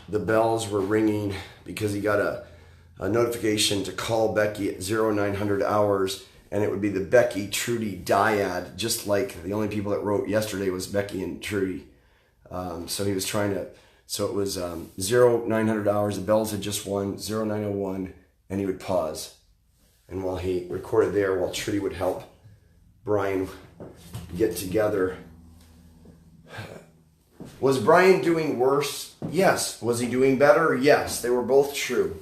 the bells were ringing because he got a notification to call Becky at 0900 hours, and it would be the Becky Trudy dyad, just like the only people that wrote yesterday was Becky and Trudy. So he was trying to, so it was 0900 hours, the bells had just won, 0901, and he would pause. And while he recorded there, while Trudy would help Brian get together. Was Brian doing worse? Yes. Was he doing better? Yes. They were both true.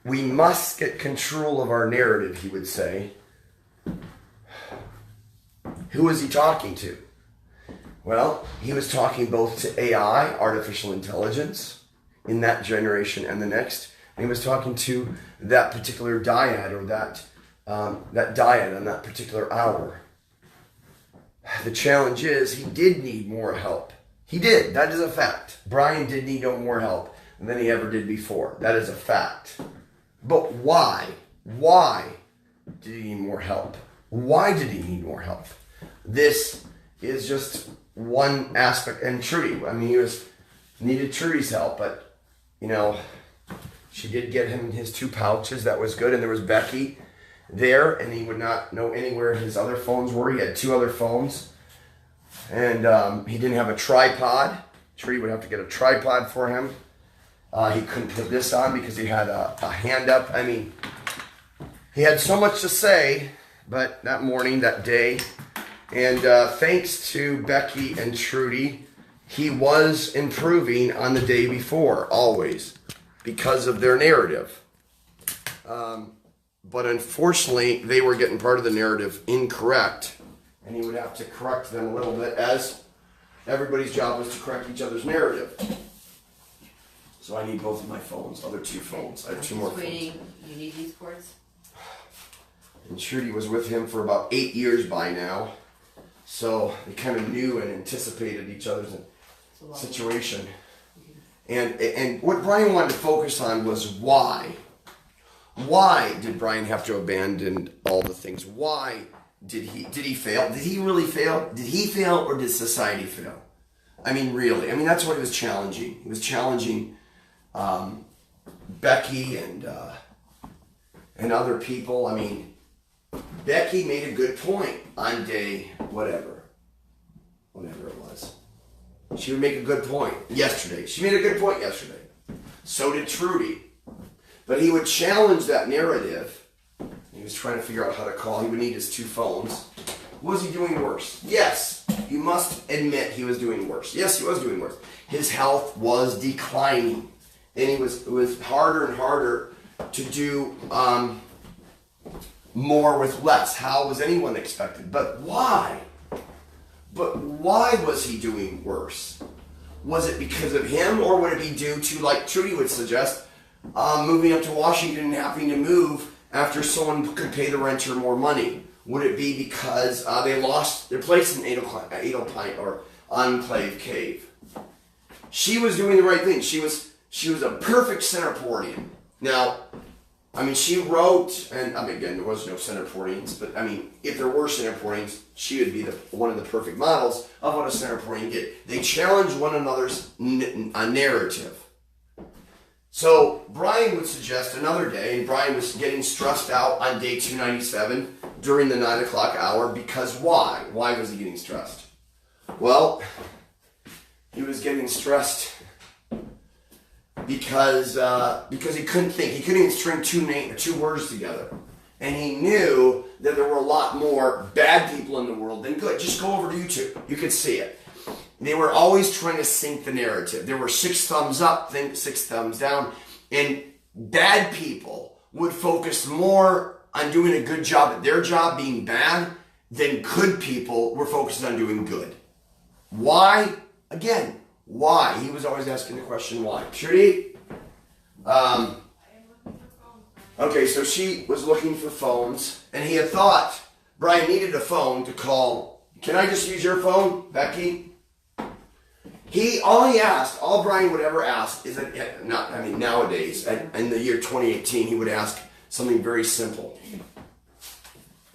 We must get control of our narrative, he would say. Who was he talking to? Well, he was talking both to AI, artificial intelligence, in that generation and the next. And he was talking to that particular dyad, or that dyad on that particular hour. The challenge is he did need more help. He did. That is a fact. Brian did need no more help than he ever did before. That is a fact. But why? Why did he need more help? Why did he need more help? This is just one aspect. And Trudy, I mean, needed Trudy's help, but, you know, she did get him his 2 pouches. That was good. And there was Becky there, and he would not know anywhere his other phones were. He had 2 other phones, and he didn't have a tripod. Trudy would have to get a tripod for him. He couldn't put this on because he had a hand up. I mean, he had so much to say, but that morning, that day, and thanks to Becky and Trudy, he was improving on the day before, always, because of their narrative. But unfortunately, they were getting part of the narrative incorrect, and he would have to correct them a little bit, as everybody's job was to correct each other's narrative. So I need both of my phones, other 2 phones. I have 2 more phones. You need these cords? And Trudy was with him for about 8 years by now, so they kind of knew and anticipated each other's situation. And what Brian wanted to focus on was why. Why did Brian have to abandon all the things? Why did he fail? Did he really fail? Did he fail, or did society fail? I mean, really. I mean, that's what he was challenging. He was challenging Becky and other people. I mean, Becky made a good point on day whatever it was. She would make a good point yesterday. She made a good point yesterday. So did Trudy. But he would challenge that narrative. He was trying to figure out how to call. He would need his 2 phones. Was he doing worse? Yes. You must admit he was doing worse. Yes, he was doing worse. His health was declining. And it was harder and harder to do more with less. How was anyone expected? But why? But why was he doing worse? Was it because of him, or would it be due to, like Trudy would suggest, moving up to Washington and having to move after someone could pay the renter more money? Would it be because they lost their place in Edelpine or Enclave Cave? She was doing the right thing. She was a perfect centerportian. Now, I mean, she wrote, and I mean, again, there was no centerportians, but I mean, if there were centerportians, she would be one of the perfect models of what a centerportian did. They challenged one another's narrative. So Brian would suggest another day, and Brian was getting stressed out on day 297 during the 9 o'clock hour, because why? Why was he getting stressed? Well, he was getting stressed because he couldn't think. He couldn't even string 2 words together. And he knew that there were a lot more bad people in the world than good. Just go over to YouTube. You could see it. They were always trying to sink the narrative. There were 6 thumbs up, 6 thumbs down. And bad people would focus more on doing a good job at their job being bad than good people were focused on doing good. Why? Again, why? He was always asking the question, why? Trudy? Okay, so she was looking for phones, and he had thought Brian needed a phone to call. Can I just use your phone, Becky? All Brian would ever ask is that, nowadays, in the year 2018, he would ask something very simple.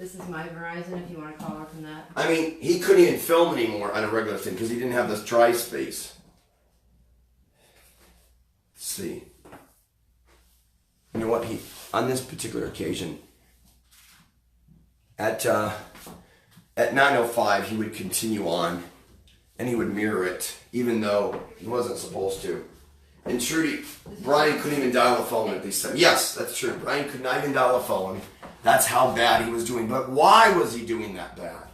This is my Verizon if you want to call her from that. I mean, he couldn't even film anymore on a regular thing because he didn't have this dry space. Let's see. You know what? He, on this particular occasion, at 9:05, he would continue on, and he would mirror it, even though he wasn't supposed to. And Trudy, Brian couldn't even dial a phone at these times. Yes, that's true. Brian could not even dial a phone. That's how bad he was doing. But why was he doing that bad?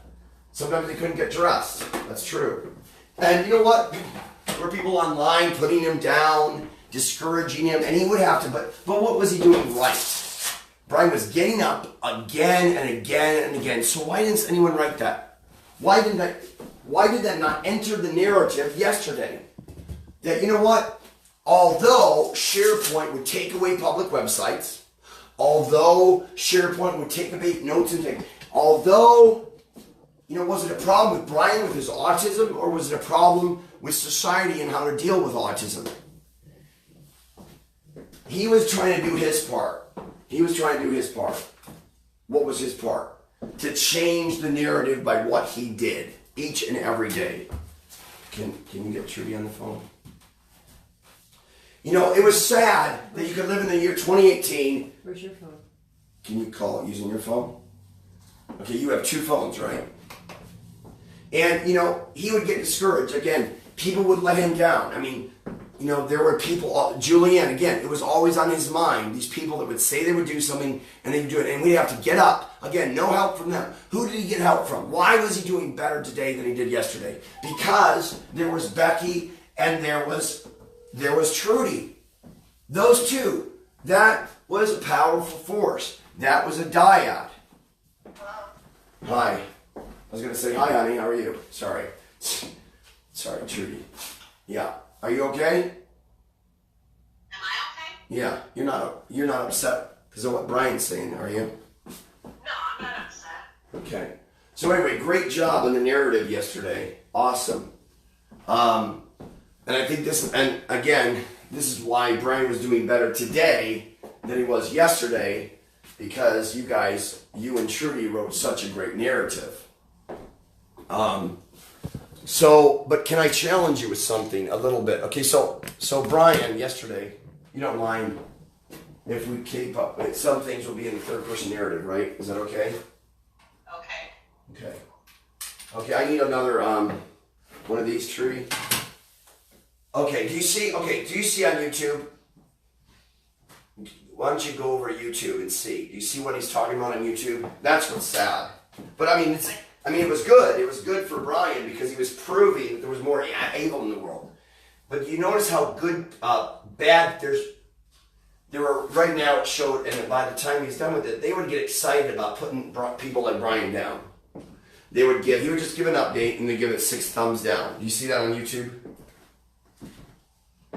Sometimes he couldn't get dressed. That's true. And you know what? There were people online putting him down, discouraging him, and he would have to. But what was he doing right? Brian was getting up again and again and again. So why didn't anyone write that? Why did that not enter the narrative yesterday? That, you know what? Although SharePoint would take away public websites, although SharePoint would take away notes and things, although, you know, was it a problem with Brian with his autism, or was it a problem with society and how to deal with autism? He was trying to do his part. He was trying to do his part. What was his part? To change the narrative by what he did each and every day. Can you get Trudy on the phone? You know, it was sad that you could live in the year 2018. Where's your phone? Can you call it using your phone? Okay, you have two phones, right? And, you know, he would get discouraged. Again, people would let him down. I mean, you know, there were people, Julianne, again, it was always on his mind. These people that would say they would do something and they would do it. And we'd have to get up. Again, no help from them. Who did he get help from? Why was he doing better today than he did yesterday? Because there was Becky and there was Trudy. Those two. That was a powerful force. That was a dyad. Hi. I was going to say, hi, honey. How are you? Sorry. Sorry, Trudy. Yeah. Are you okay? Am I okay? Yeah. You're not upset because of what Brian's saying, are you? No, I'm not upset. Okay. So anyway, great job on the narrative yesterday. Awesome. And I think this, and again, this is why Brian was doing better today than he was yesterday, because you and Trudy wrote such a great narrative. But can I challenge you with something a little bit? Okay, so Brian, yesterday, you don't mind if we keep up, some things will be in the third person narrative, right? Is that okay? Okay. Okay, I need another, one of these, Trudy. Okay, do you see on YouTube? Why don't you go over YouTube and see? Do you see what he's talking about on YouTube? That's what's sad. But I mean, it was good. It was good for Brian because he was proving that there was more evil in the world. But you notice how good, bad there were, right now it showed, and by the time he's done with it, they would get excited about putting people like Brian down. He would just give an update and they give it 6 thumbs down. Do you see that on YouTube?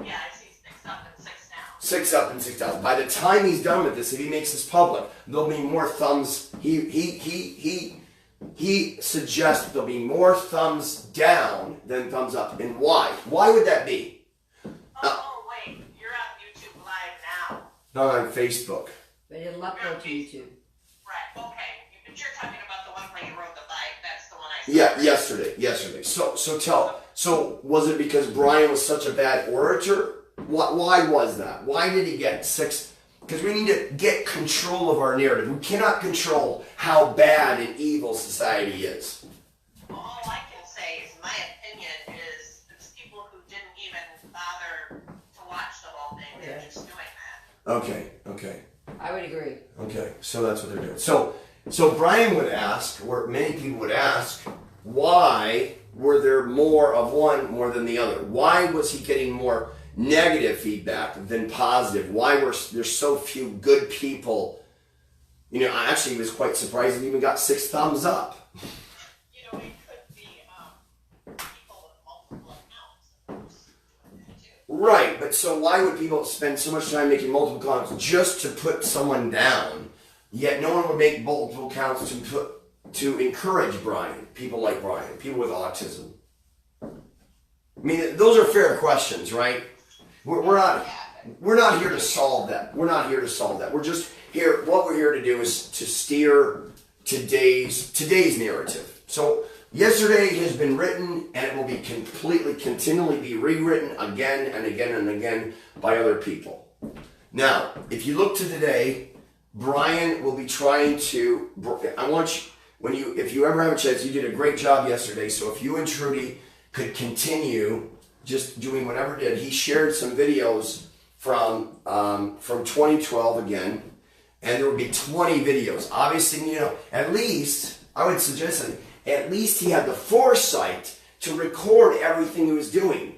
Yeah, I see 6 up and 6 down. 6 up and 6 down. By the time he's done with this, if he makes this public, there'll be more thumbs. He suggests there'll be more thumbs down than thumbs up. And why? Why would that be? Wait, you're on YouTube Live now. Not on Facebook. But it'll upload to YouTube. Right, okay. But you're talking about the one where you rode the bike. That's the one I saw. Yeah, yesterday. So was it because Brian was such a bad orator? Why was that? Why did he get 6? Because we need to get control of our narrative. We cannot control how bad and evil society is. All I can say is my opinion is it's people who didn't even bother to watch the whole thing. They're just doing that. Okay. I would agree. Okay, so that's what they're doing. So Brian would ask, or many people would ask, why were there more of one more than the other? Why was he getting more negative feedback than positive? Why were there so few good people? You know, actually, he was quite surprised he even got 6 thumbs up. You know, it could be people with multiple accounts. Right, but so why would people spend so much time making multiple accounts just to put someone down, yet no one would make multiple accounts to encourage Brian, people like Brian, people with autism? I mean, those are fair questions, right? We're not here to solve that. We're not here to solve that. We're just here. What we're here to do is to steer today's narrative. So yesterday has been written, and it will be continually be rewritten again and again and again by other people. Now, if you look to today, Brian will be trying to. I want you, if you ever have a chance, you did a great job yesterday. So if you and Trudy could continue just doing whatever it did, he shared some videos from 2012 again, and there will be 20 videos. Obviously, at least I would suggest that at least he had the foresight to record everything he was doing.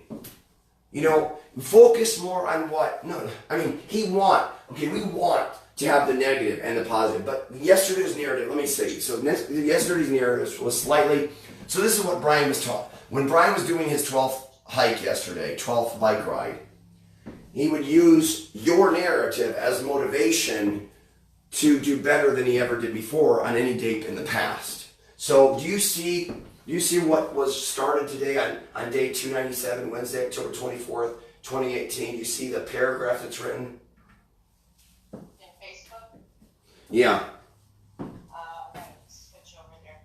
Focus more on what. No, I mean we want to have the negative and the positive, but yesterday's narrative. Let me say. So yesterday's narrative was slightly. So this is what Brian was taught when Brian was doing his 12th hike yesterday, 12th bike ride. He would use your narrative as motivation to do better than he ever did before on any date in the past. So do you see what was started today on day 297, Wednesday, October 24th, 2018? Do you see the paragraph that's written? In Facebook? Yeah. Switch over there.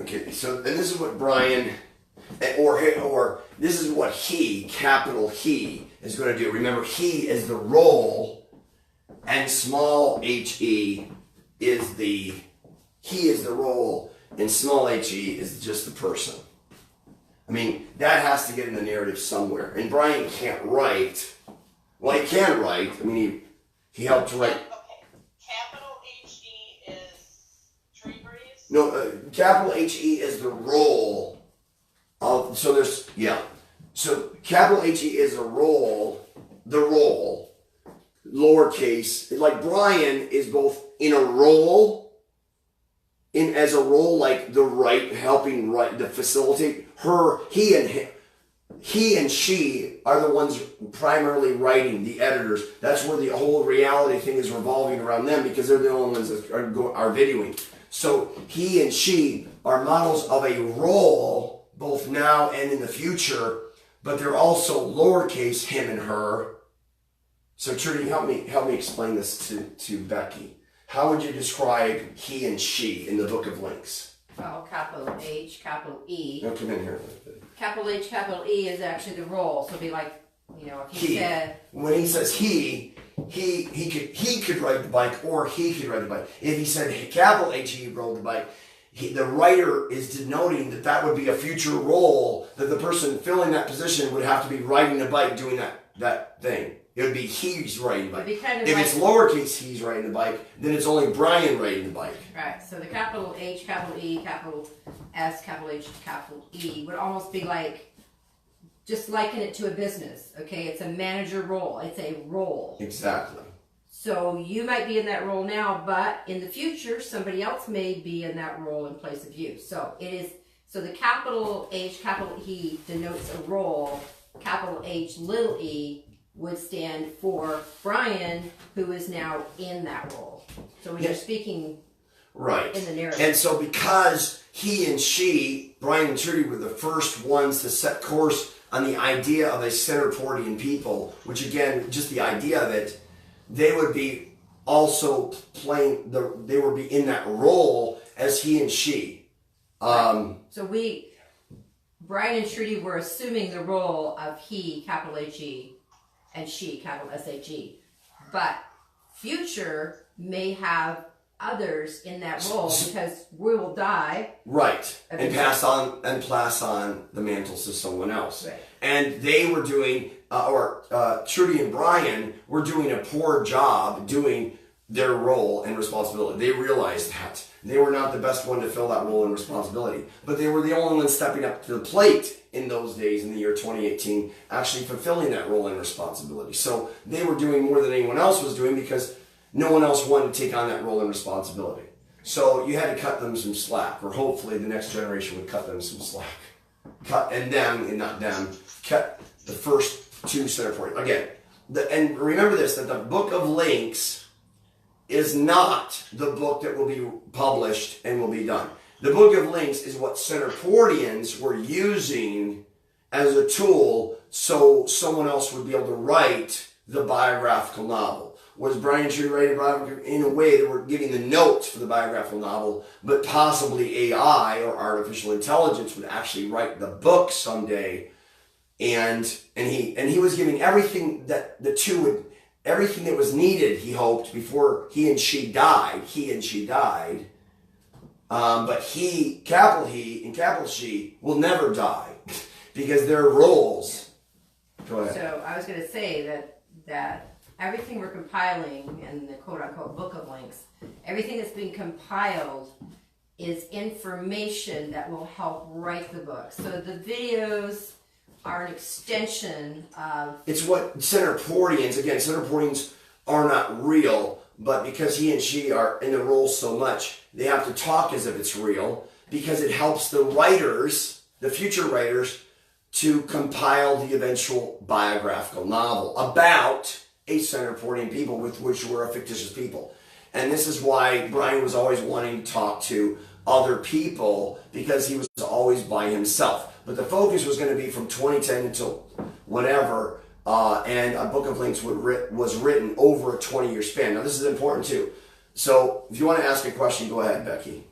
Okay, so and this is what Brian, or this is what he, capital He, is going to do. Remember, he is the role, and small he is the role, and small he is just the person. I mean, that has to get in the narrative somewhere. And Brian can't write. Well, he can write. I mean, he helped write. Okay. Capital HE is Tree Breeze? No, capital HE is the role of. So there's So capital HE is the role, lowercase. Like Brian is both in a role. As a role, like helping write, the facilitate he and she are the ones primarily writing, the editors. That's where the whole reality thing is revolving around them, because they're the only ones that are videoing. So he and she are models of a role, both now and in the future, but they're also lowercase him and her. So Trudy, help me explain this to Becky. How would you describe he and she in the Book of Links? Well, capital H, capital E. No, come in here. Capital H, capital E is actually the role. So it'd be like, if you said. When he says he could ride the bike, or he could ride the bike. If he said capital H, he rode the bike, the writer is denoting that would be a future role, that the person filling that position would have to be riding the bike, doing that thing. It would be he's riding the bike. If it's lowercase he's riding the bike, then it's only Brian riding the bike. Right. So the capital H, capital E, capital S, capital H, capital E would almost be like, just liken it to a business. Okay, it's a manager role. It's a role. Exactly. So you might be in that role now, but in the future, somebody else may be in that role in place of you. So it is. So the capital H, capital E denotes a role. Capital H, little e would stand for Brian, who is now in that role. So when you're speaking in the narrative. And so because he and she, Brian and Trudy, were the first ones to set course on the idea of a Centerportian people, which again, just the idea of it, they would be also playing, they would be in that role as he and she. So Brian and Trudy were assuming the role of he, capital H-E, and she, capital S-H-E. But future may have others in that role, because we will die. Right. And pass on the mantles to someone else. Right. And they were doing, Trudy and Brian were doing a poor job doing their role and responsibility. They realized that. They were not the best one to fill that role and responsibility. But they were the only ones stepping up to the plate in those days, in the year 2018, actually fulfilling that role and responsibility. So they were doing more than anyone else was doing, because no one else wanted to take on that role and responsibility. So you had to cut them some slack, or hopefully the next generation would cut them some slack. Cut the first two Centerport. Again, and remember this, that the Book of Links is not the book that will be published and will be done. The Book of Links is what Centerportians were using as a tool so someone else would be able to write the biographical novel. was Brian Trudy writing a biography? In a way, they were giving the notes for the biographical novel, but possibly AI or artificial intelligence would actually write the book someday. And he was giving everything that the two would, everything that was needed, he hoped, before he and she died. But he, and capital She, will never die because their roles. Go ahead. So I was going to say that everything we're compiling in the quote-unquote book of links, everything that's being compiled is information that will help write the book. So the videos are an extension of... It's what Centerportians are not real, but because he and she are in the role so much, they have to talk as if it's real, because it helps the writers, the future writers, to compile the eventual biographical novel about a Centerportian people, with which were a fictitious people. And this is why Brian was always wanting to talk to other people, because he was always by himself. But the focus was going to be from 2010 until whatever, and a Book of Links was written over a 20-year span. Now, this is important too. So, if you want to ask a question, go ahead, Becky.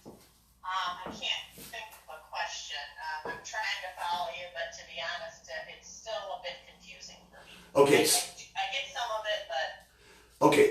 I can't think of a question. I'm trying to follow you, but to be honest, it's still a bit confusing for me. Okay. I get some of it, but... Okay.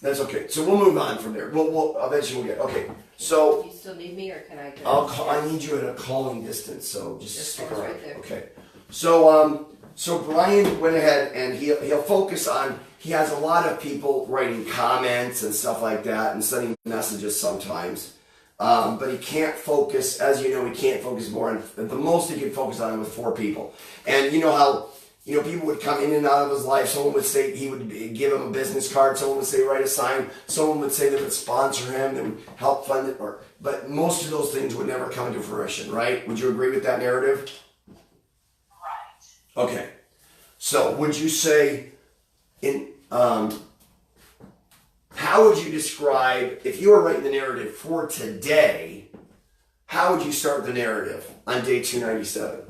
That's okay. So we'll move on from there. We'll eventually we'll get. Okay. So Do you still need me, or can I go? I need you at a calling distance. So just stick around. Right there. Okay. So so Brian went ahead and he'll focus on. He has a lot of people writing comments and stuff like that and sending messages sometimes. But he can't focus, as you know, he can't focus more on. The most he can focus on with 4 people. And you know how. People would come in and out of his life. Someone would say he would give him a business card. Someone would say write a sign. Someone would say they would sponsor him. They would help fund it. But most of those things would never come to fruition, right? Would you agree with that narrative? Right. Okay. So would you say, how would you describe, if you were writing the narrative for today, how would you start the narrative on day 297?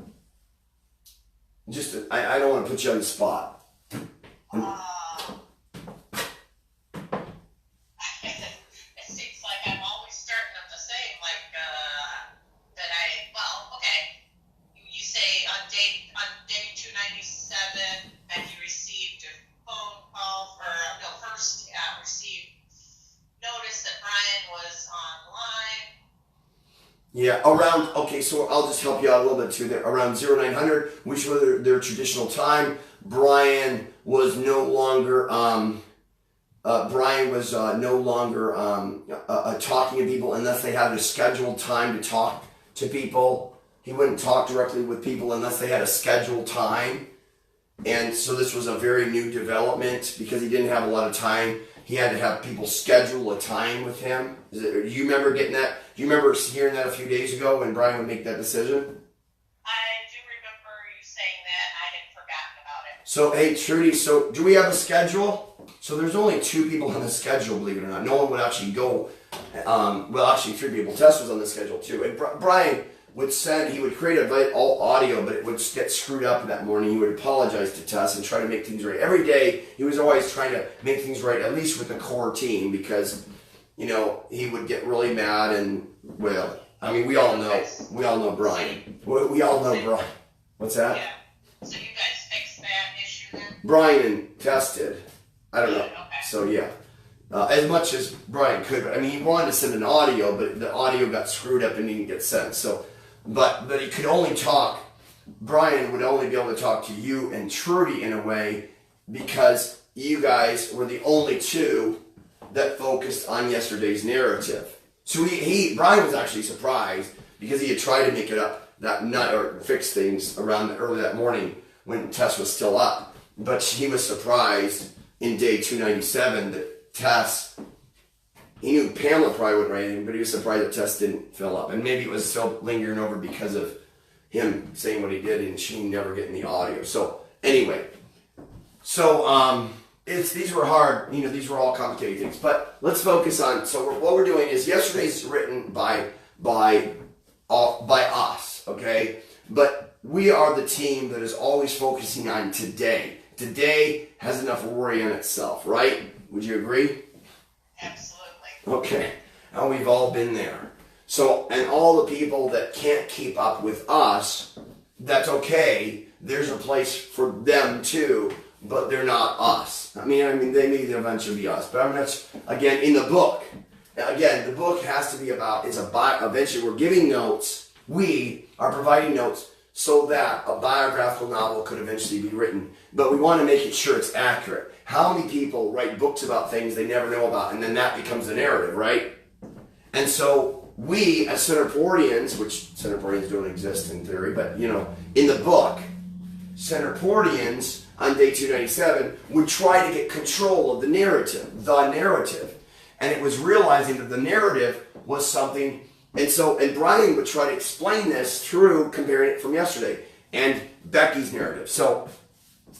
I don't want to put you on the spot. It seems like I'm always starting them the same, you say on day 297 that you received a phone call received notice that Brian was online. Yeah, so I'll just help you out a little bit too. There, around 0900, which was their traditional time, Brian was no longer talking to people unless they had a scheduled time to talk to people. He wouldn't talk directly with people unless they had a scheduled time. And so this was a very new development because he didn't have a lot of time. He had to have people schedule a time with him. Do you remember getting that? Do you remember hearing that a few days ago when Brian would make that decision? I do remember you saying that. I had forgotten about it. So, hey, Trudy, so do we have a schedule? So there's only 2 people on the schedule, believe it or not. No one would actually go. 3 people. Tess was on the schedule too. And Brian would send, he would create all audio, but it would get screwed up that morning. He would apologize to Tess and try to make things right. Every day, he was always trying to make things right, at least with the core team, because, he would get really mad and, we all know Brian. We all know Brian. What's that? Yeah. So you guys fixed that issue then? Brian and Tess did. I don't know. Okay. So, yeah. As much as Brian could, but he wanted to send an audio, but the audio got screwed up and didn't get sent. So, but he could only talk. Brian would only be able to talk to you and Trudy in a way because you guys were the only 2 that focused on yesterday's narrative. So Brian was actually surprised because he had tried to make it up that night or fix things around early that morning when Tess was still up. But he was surprised in day 297 that Tess, he knew Pamela probably wouldn't write anything, but he was surprised that Tess didn't fill up. And maybe it was still lingering over because of him saying what he did and she never getting the audio. So anyway, these were hard, these were all complicated things. But let's focus on, what we're doing is yesterday's written by us, okay? But we are the team that is always focusing on today. Today has enough worry on itself, right? Would you agree? Absolutely. Okay. And we've all been there. So, and all the people that can't keep up with us, that's okay. There's a place for them too, but they're not us. I mean, they may eventually be us, but I mean, that's, again, in the book. Again, the book has to be about, eventually we're giving notes. We are providing notes so that a biographical novel could eventually be written. But we want to make it sure it's accurate. How many people write books about things they never know about, and then that becomes the narrative, right? And so we, as Centerportians, which Centerportians don't exist in theory, but, you know, in the book, Centerportians on day 297 would try to get control of the narrative. And it was realizing that the narrative was something, and Brian would try to explain this through comparing it from yesterday and Becky's narrative. So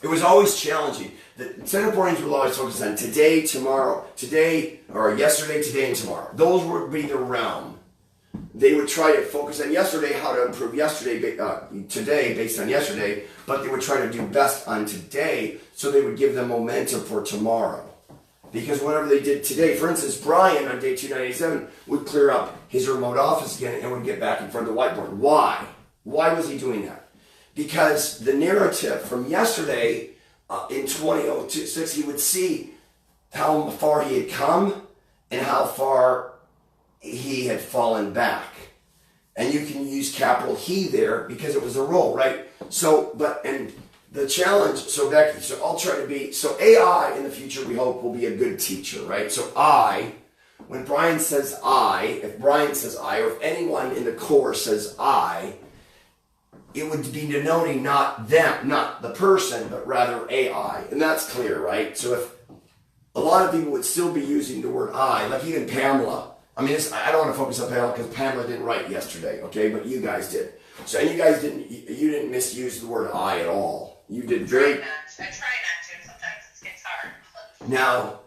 it was always challenging. The Centerportians would always focus on today, tomorrow, today, or yesterday, today, and tomorrow. Those would be the realm. They would try to focus on yesterday, how to improve today based on yesterday, but they would try to do best on today, so they would give them momentum for tomorrow. Because whatever they did today, for instance, Brian on day 297 would clear up his remote office again and would get back in front of the whiteboard. Why? Why was he doing that? Because the narrative from yesterday, in 2006, he would see how far he had come and how far he had fallen back. And you can use capital he there because it was a role, right? So, and the challenge, so Becky, so I'll try to be, so AI in the future we hope will be a good teacher, right? So when Brian says if Brian says or if anyone in the course says it would be denoting not them, not the person, but rather AI. And that's clear, right? So if a lot of people would still be using the word like even Pamela. I mean, I don't want to focus on Pamela because Pamela didn't write yesterday, okay? But you guys did. So, and you guys you didn't misuse the word I at all. You did very... I try not to. Sometimes it gets hard. Now,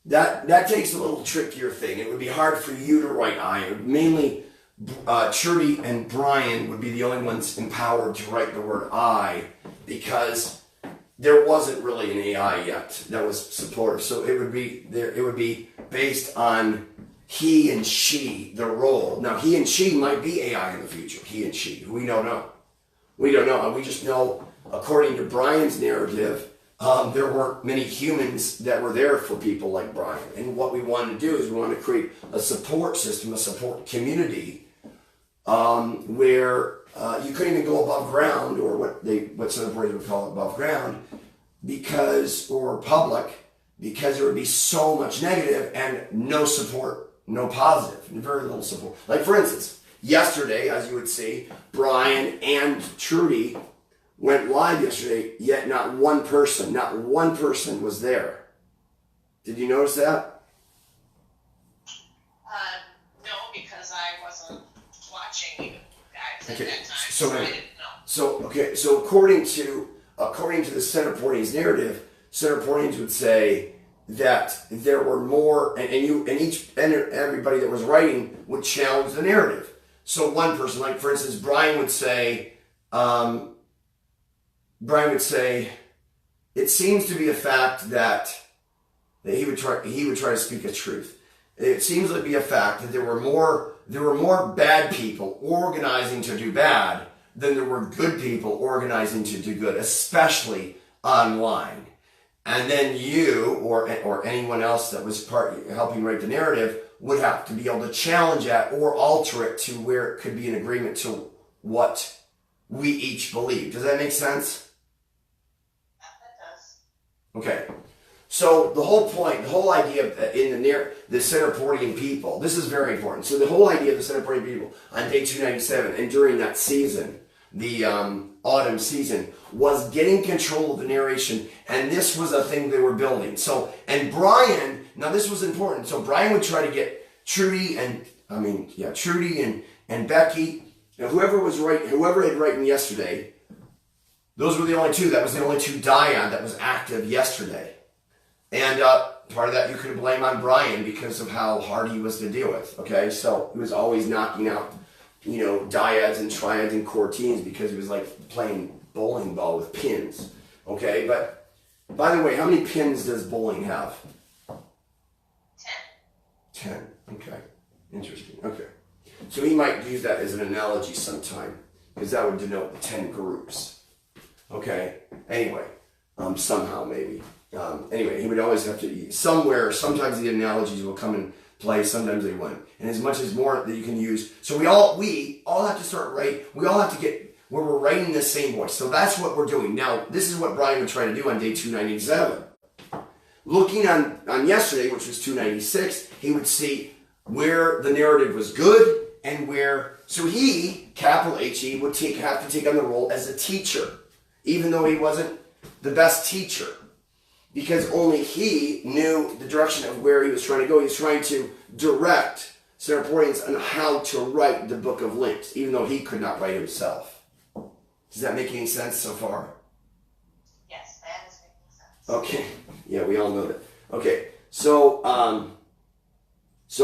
that takes a little trickier thing. It would be hard for you to write I. Mainly, Trudy and Brian would be the only ones empowered to write the word I because there wasn't really an AI yet that was supportive. So it would be based on he and she, the role. Now, he and she might be AI in the future. He and she. We don't know. We don't know. And we just know, according to Brian's narrative, there weren't many humans that were there for people like Brian. And what we want to do is we want to create a support system, a support community, where you couldn't even go above ground, or what some of the would call it above ground, or public, because there would be so much negative and no support, no positive, and very little support. Like, for instance, yesterday, as you would see, Brian and Trudy went live yesterday, yet not one person was there. Did you notice that? No, because I wasn't watching you guys at Okay, that time, so I didn't know. So according to the Centerportians narrative, Centerportians would say that there were more, and everybody that was writing would challenge the narrative. So one person, like for instance, Brian would say, it seems to be a fact that he would try to speak a truth. It seems to be a fact that there were more bad people organizing to do bad than there were good people organizing to do good, especially online. And then you or anyone else that was helping write the narrative would have to be able to challenge that or alter it to where it could be an agreement to what we each believe. Does that make sense? That does. Okay. So the whole point, the whole idea of the Centerportian people, this is very important. So the whole idea of the Centerportian people on day 297 and during that season, the autumn season, was getting control of the narration, and this was a thing they were building. So, and Brian, now this was important. So Brian would try to get Trudy and Becky, whoever had written yesterday. Those were the only two. That was the only two dyad that was active yesterday. And part of that you could blame on Brian because of how hard he was to deal with. Okay, so he was always knocking out, dyads and triads and quartines because he was like playing bowling ball with pins. Okay, but by the way, how many pins does bowling have? 10. Okay, interesting. Okay, so he might use that as an analogy sometime, because that would denote the 10 groups. Okay, anyway, somehow maybe. Anyway, he would always have to, somewhere, sometimes the analogies will come in play, sometimes they won't. And as much as more that you can use, so we all have to start writing, we all have to get where we're writing the same voice. So that's what we're doing. Now, this is what Brian would try to do on day 297. Looking on yesterday, which was 296, he would see where the narrative was good and where, so he, capital H-E, would have to take on the role as a teacher, even though he wasn't the best teacher, because only he knew the direction of where he was trying to go. He was trying to direct Singaporeans on how to write the Book of Links, even though he could not write himself. Does that make any sense so far? Yes, that is making sense. Okay. Yeah, we all know that. Okay. So,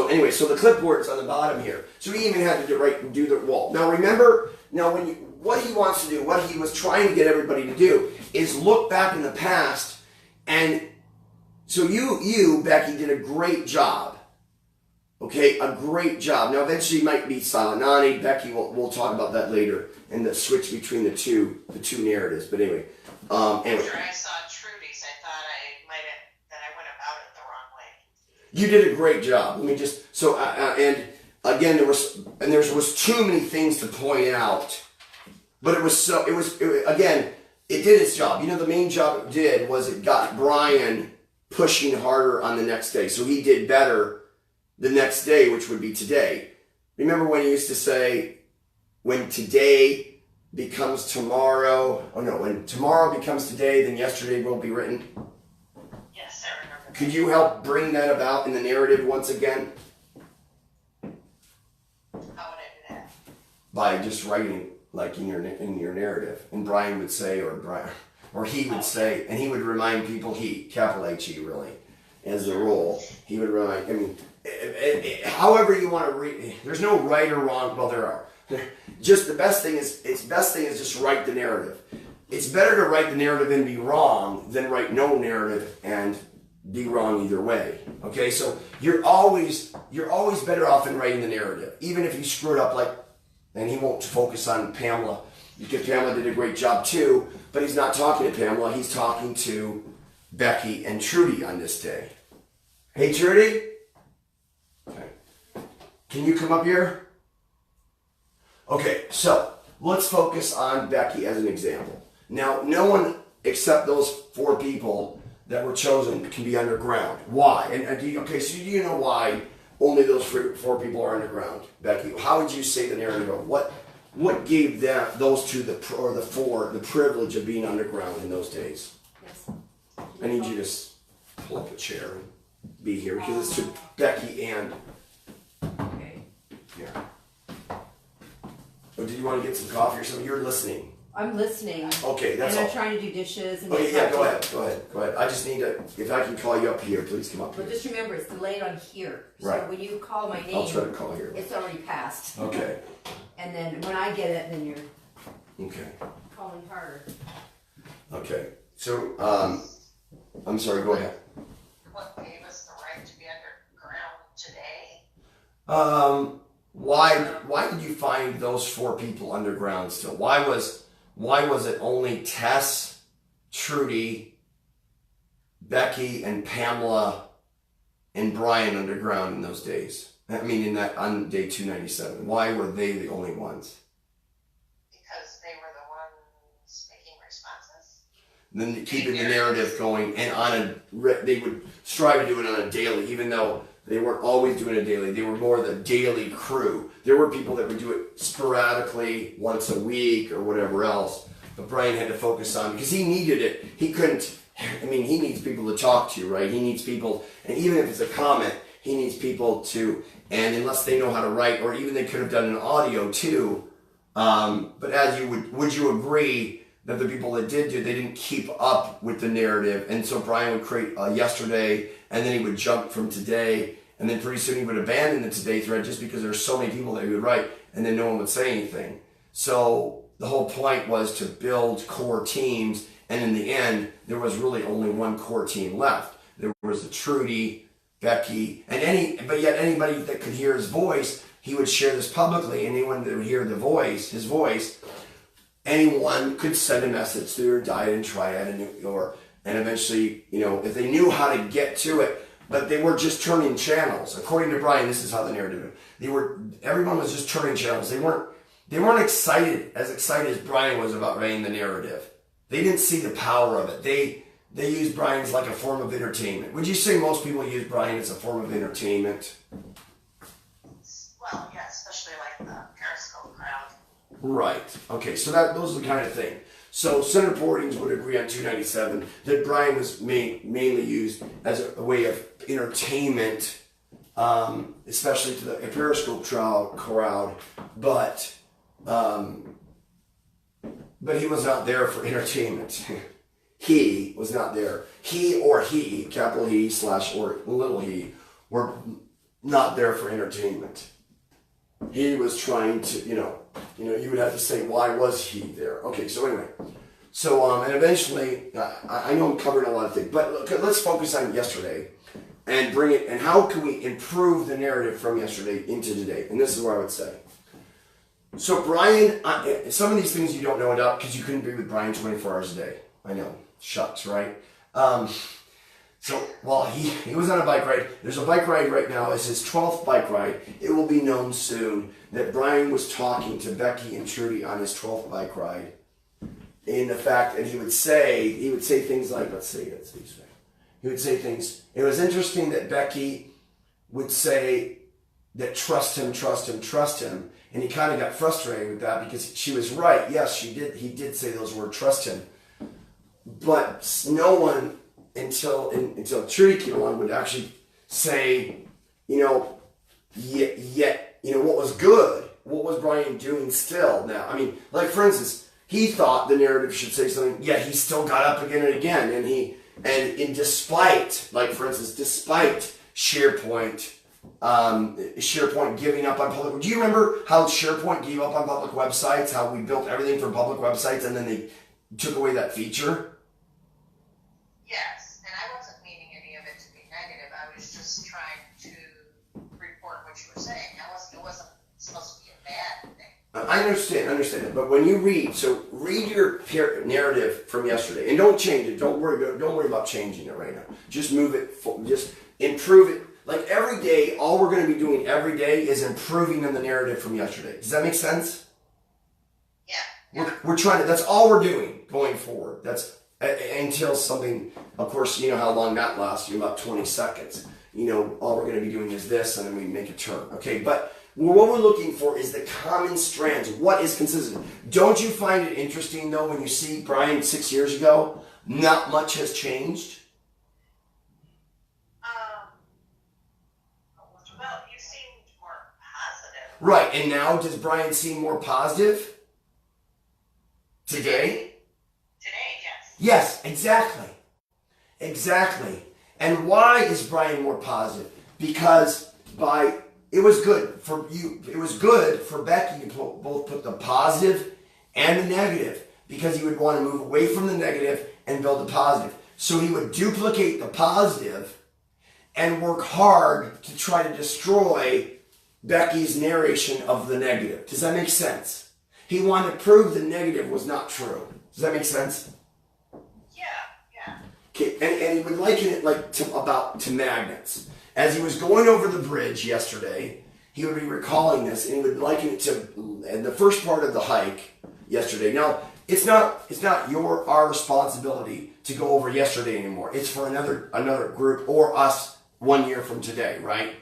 anyway, so the clipboard's on the bottom here. So he even had to do the wall. Now remember, what he wants to do, what he was trying to get everybody to do, is look back in the past, and so you, Becky, did a great job. Okay, a great job. Now eventually you might be silent. Nani, Becky, we'll talk about that later, and the switch between the two narratives. But anyway, anyway. After I saw Trudy's, I thought I went about it the wrong way. You did a great job. Let me just and again there was too many things to point out, but it did its job. You know, the main job it did was it got Brian pushing harder on the next day, so he did better the next day, which would be today. Remember when he used to say, when today becomes tomorrow, when tomorrow becomes today, then yesterday will be written? Yes, I remember. Could you help bring that about in the narrative once again? How would I do that? By just writing, like in your narrative. And Brian would say, or he would say, and he would remind people, capital H-E really, as the role. He would remind, however you want to read, there's no right or wrong. Well, there are. Just the best thing is just write the narrative. It's better to write the narrative and be wrong than write no narrative and be wrong either way. Okay, so you're always better off in writing the narrative, even if you screw it up. And he won't focus on Pamela, because Pamela did a great job too. But he's not talking to Pamela. He's talking to Becky and Trudy on this day. Hey, Trudy. Okay. Can you come up here? Okay, so let's focus on Becky as an example. Now, no one except those 4 people that were chosen can be underground. Why? So do you know why only those 4 people are underground? Becky, how would you say the narrative? What gave those two the privilege of being underground in those days? Yes. I need you to pull up a chair and be here, because it's to Becky and Okay. here. Oh, do you want to get some coffee or something? You're listening. I'm listening. Okay, that's and all. I'm trying to do dishes. And Okay, yeah, go ahead. I just need to, if I can call you up here, please come up here. But just remember, it's delayed on here. So Right. when you call my name, I'll try to call here. it's already passed. Okay. And then when I get it, then you're Okay. calling harder. Okay. So, I'm sorry, go ahead. What gave us the right to be underground today? Why did you find those 4 people underground still? Why was it only Tess, Trudy, Becky, and Pamela and Brian underground in those days? I mean, on day 297. Why were they the only ones? Because they were the ones making responses. Then keeping the narrative going, and they would strive to do it on a daily, even though they weren't always doing it daily. They were more the daily crew. There were people that would do it sporadically, once a week or whatever else. But Brian had to focus on, because he needed it. He couldn't, he needs people to talk to, right? He needs people, and even if it's a comment, he needs people to, and unless they know how to write, or even they could have done an audio too. But as would you agree that the people that did they didn't keep up with the narrative? And so Brian would create yesterday, and then he would jump from today, and then pretty soon he would abandon the today thread just because there's so many people that he would write, and then no one would say anything. So the whole point was to build core teams And in the end, there was really only one core team left. There was the Trudy, Becky, but yet anybody that could hear his voice, he would share this publicly. Anyone that would hear his voice, anyone could send a message to their diet and triad, and eventually, if they knew how to get to it, but they were just turning channels. According to Brian, this is how the narrative. Everyone was just turning channels. They weren't excited as Brian was about writing the narrative. They didn't see the power of it. They used Brian as like a form of entertainment. Would you say most people use Brian as a form of entertainment? Well, yeah, especially like the Periscope crowd. Right. Okay, so those are the kind of thing. So Senator Portings would agree on 297 that Brian was mainly used as a way of entertainment, especially to the Periscope crowd, but he was not there for entertainment. He was not there. He, capital He / or little he, were not there for entertainment. He was trying to, you would have to say, why was he there? Okay, so anyway. So, and eventually, I know I'm covering a lot of things, but look, let's focus on yesterday and bring it, and how can we improve the narrative from yesterday into today? And this is what I would say. So Brian, some of these things you don't know about because you couldn't be with Brian 24 hours a day. I know. Shucks, right? So while he was on a bike ride, there's a bike ride right now. It's his 12th bike ride. It will be known soon that Brian was talking to Becky and Trudy on his 12th bike ride. In the fact that he would say things like, he would say things. It was interesting that Becky would say that trust him. And he kind of got frustrated with that because she was right. Yes, she did. He did say those words, trust him. But no one until Trudy came along would actually say, what was good? What was Brian doing still now? I mean, like for instance, he thought the narrative should say something, yet he still got up again and again. And despite, like for instance, despite SharePoint giving up on public. Do you remember how SharePoint gave up on public websites? How we built everything for public websites and then they took away that feature? Yes, and I wasn't meaning any of it to be negative. I was just trying to report what you were saying. It wasn't supposed to be a bad thing. I understand it. But when you read your narrative from yesterday and don't change it. Don't worry about changing it right now. Just move it. Just improve it. Like every day, all we're going to be doing every day is improving on the narrative from yesterday. Does that make sense? Yeah. We're trying to, that's all we're doing going forward. That's until something, of course, you know how long that lasts, about 20 seconds. All we're going to be doing is this and then we make a turn. Okay, but what we're looking for is the common strands. What is consistent? Don't you find it interesting, though, when you see Brian 6 years ago, not much has changed? Well, you seemed more positive. Right, and now does Brian seem more positive? Today? Today, yes. Yes, exactly. And why is Brian more positive? Because it was good for Becky to both put the positive and the negative, because he would want to move away from the negative and build the positive. So he would duplicate the positive and work hard to try to destroy Becky's narration of the negative. Does that make sense? He wanted to prove the negative was not true. Does that make sense? Yeah. Okay, and he would liken it to magnets. As he was going over the bridge yesterday, he would be recalling this, and he would liken it to the first part of the hike yesterday. Now, it's not our responsibility to go over yesterday anymore. It's for another group or us 1 year from today, right?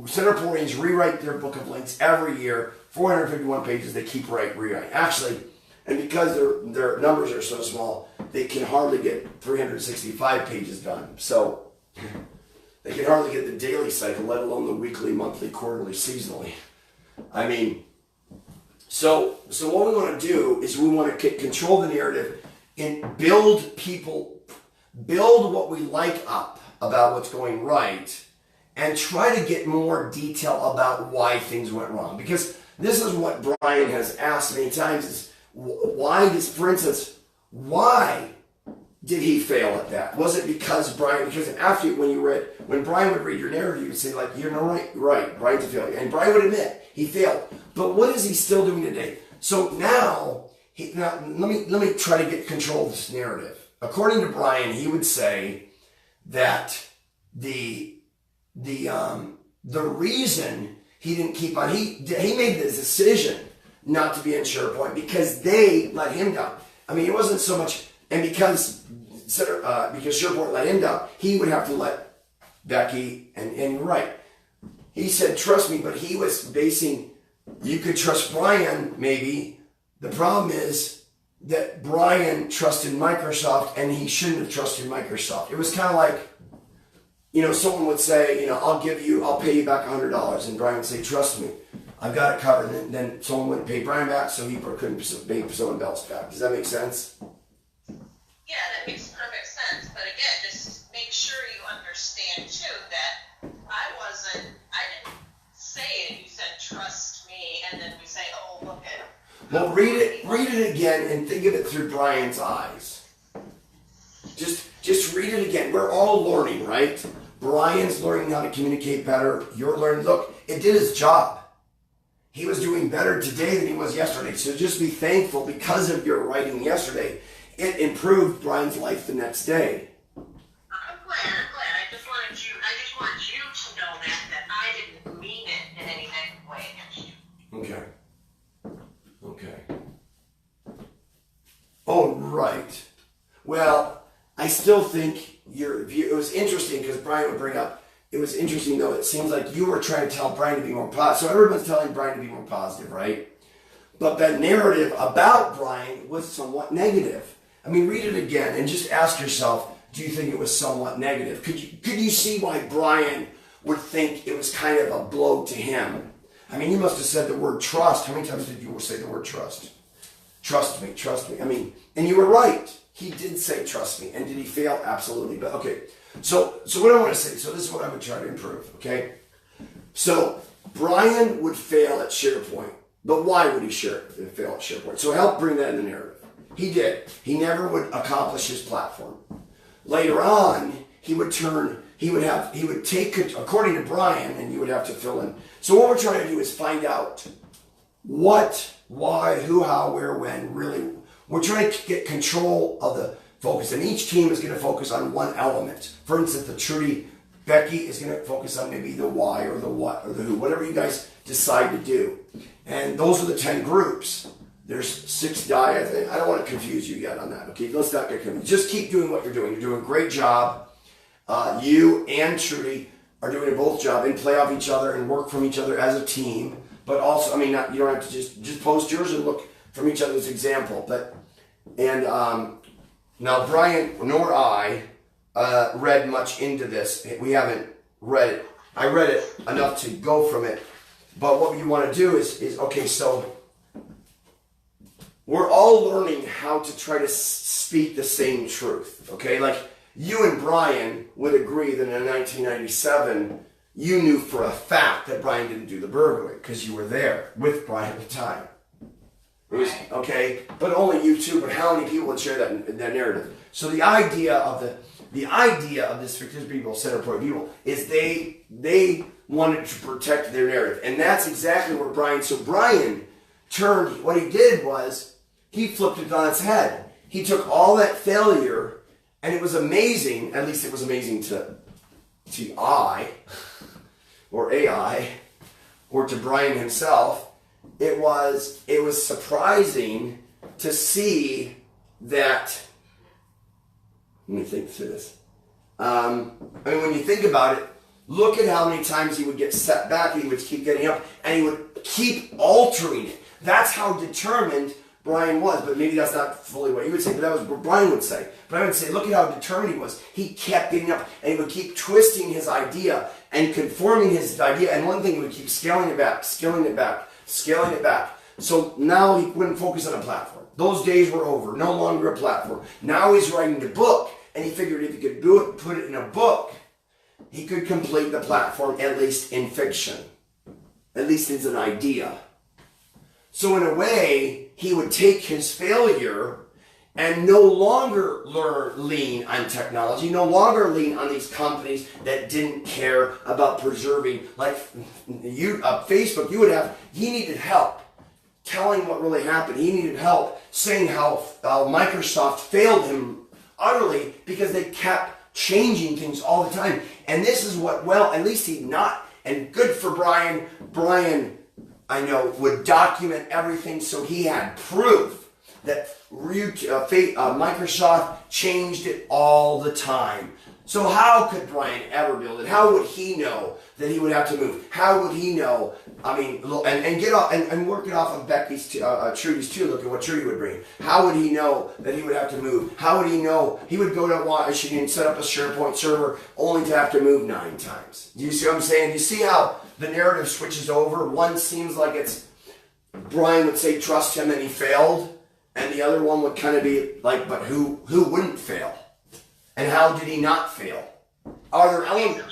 Senator Portings rewrite their book of links every year, 451 pages. They keep rewriting. Actually, and because their numbers are so small, they can hardly get 365 pages done. So they can hardly get the daily cycle, let alone the weekly, monthly, quarterly, seasonally. I mean, so what we want to do is we want to control the narrative and build what we like up about what's going right, and try to get more detail about why things went wrong. Because this is what Brian has asked many times, is why did he fail at that? Was it because Brian, because after, when Brian would read your narrative, you would say, like, you're not right, Brian's a failure. And Brian would admit he failed. But what is he still doing today? So now, let me try to get control of this narrative. According to Brian, he would say that the reason he didn't keep on, he made the decision not to be in SharePoint because they let him down. I mean, it wasn't so much, and because SharePoint let him down, he would have to let Becky, and you're right. He said, trust me, but he was basing, you could trust Brian, maybe. The problem is that Brian trusted Microsoft and he shouldn't have trusted Microsoft. It was kind of like, someone would say, I'll pay you back $100. And Brian would say, trust me, I've got it covered. And then someone wouldn't pay Brian back, so he couldn't pay someone else back. Does that make sense? Yeah, that makes perfect sense. But again, just make sure you understand too that I didn't say it. You said trust me, and then we say, oh, look at. Well, read it again and think of it through Brian's eyes. Just read it again. We're all learning, right? Brian's learning how to communicate better. You're learning. Look, it did his job. He was doing better today than he was yesterday. So just be thankful because of your writing yesterday. It improved Brian's life the next day. I'm glad. I just want you to know that I didn't mean it in any negative way against you. Okay. Oh, right. Well, I still think your view, it was interesting because Brian would bring up, it was interesting though, it seems like you were trying to tell Brian to be more positive. So everyone's telling Brian to be more positive, right? But that narrative about Brian was somewhat negative. I mean, read it again and just ask yourself, do you think it was somewhat negative? Could you see why Brian would think it was kind of a blow to him? I mean, you must have said the word trust. How many times did you say the word trust? Trust me, trust me. I mean, and you were right. He did say trust me. And did he fail? Absolutely. But okay. So what I want to say, so this is what I would try to improve, okay? So Brian would fail at SharePoint. But why would he fail at SharePoint? So help bring that in the narrative. He did. He never would accomplish his platform. Later on, he would take, according to Brian, and you would have to fill in. So what we're trying to do is find out what, why, who, how, where, when, really. We're trying to get control of the focus. And each team is going to focus on one element. For instance, the Trudy, Becky is going to focus on maybe the why or the what or the who, whatever you guys decide to do. And those are the 10 groups. There's 6 die, I think. I don't want to confuse you yet on that. Okay, let's not get confused. Just keep doing what you're doing. You're doing a great job. You and Trudy are doing a both job and play off each other and work from each other as a team. But also, I mean, you don't have to just post yours and look from each other's example. Now Brian nor I read much into this. We haven't read it. I read it enough to go from it. But what you want to do is okay, so we're all learning how to try to speak the same truth, okay? Like, you and Brian would agree that in 1997, you knew for a fact that Brian didn't do the burglary because you were there with Brian at the time. It was, okay? But only you two, but how many people would share that narrative? So the idea of this fictitious people, center point people, is they wanted to protect their narrative. And that's exactly where so Brian turned, what he did was, he flipped it on its head. He took all that failure, and it was amazing, at least it was amazing to I, or AI, or to Brian himself. It was surprising to see that, let me think through this. I mean, when you think about it, look at how many times he would get set back, and he would keep getting up, and he would keep altering it. That's how determined Brian was, but maybe that's not fully what you would say, but that was what Brian would say. But I would say, look at how determined he was. He kept getting up, and he would keep twisting his idea and conforming his idea, and one thing, he would keep scaling it back. So now he wouldn't focus on a platform. Those days were over, no longer a platform. Now he's writing the book, and he figured if he could do it, put it in a book, he could complete the platform, at least in fiction. At least as an idea. So in a way, he would take his failure and no longer lean on technology, no longer lean on these companies that didn't care about preserving, like Facebook, he needed help telling what really happened. He needed help saying how Microsoft failed him utterly because they kept changing things all the time. And this is what, well, at least he not, and good for Brian. Brian, I know, would document everything, so he had proof that Microsoft changed it all the time. So how could Brian ever build it? How would he know that he would have to move? How would he know? I mean, and get off and work it off of Becky's, Trudy's too. Look at what Trudy would bring. How would he know that he would have to move? How would he know he would go to Washington and set up a SharePoint server only to have to move 9 times? Do you see what I'm saying? Do you see how the narrative switches over? One seems like it's Brian would say trust him and he failed. And the other one would kind of be like, but who wouldn't fail? And how did he not fail? Are there elements?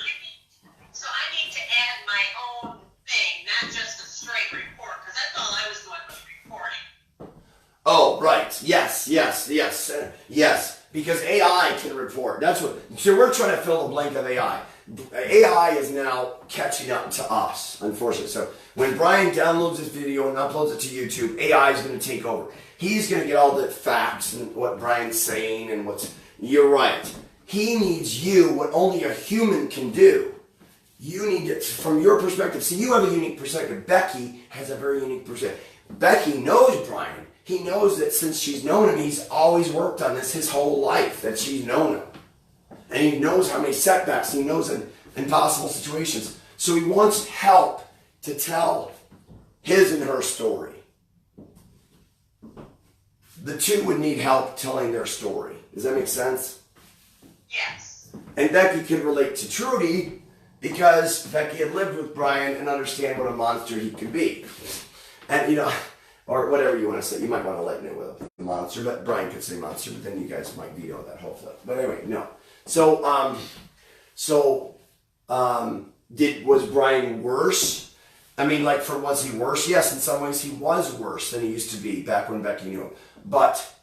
So I need to add my own thing, not just a straight report, because that's all I was doing was reporting. Oh, right. Yes. Because AI can report. That's what. So we're trying to fill the blank of AI. AI is now catching up to us, unfortunately. So when Brian downloads this video and uploads it to YouTube, AI is going to take over. He's going to get all the facts and what Brian's saying and what's... You're right. He needs you, what only a human can do. You need to, from your perspective, see, you have a unique perspective. Becky has a very unique perspective. Becky knows Brian. He knows that since she's known him, he's always worked on this his whole life that she's known him. And he knows how many setbacks he knows in impossible situations. So he wants help to tell his and her story. The two would need help telling their story. Does that make sense? Yes. And Becky could relate to Trudy because Becky had lived with Brian and understand what a monster he could be. And, or whatever you want to say. You might want to lighten it with a monster, but Brian could say monster, but then you guys might veto that, hopefully. But anyway, no. So, was Brian worse? I mean, was he worse? Yes, in some ways he was worse than he used to be back when Becky knew him. But,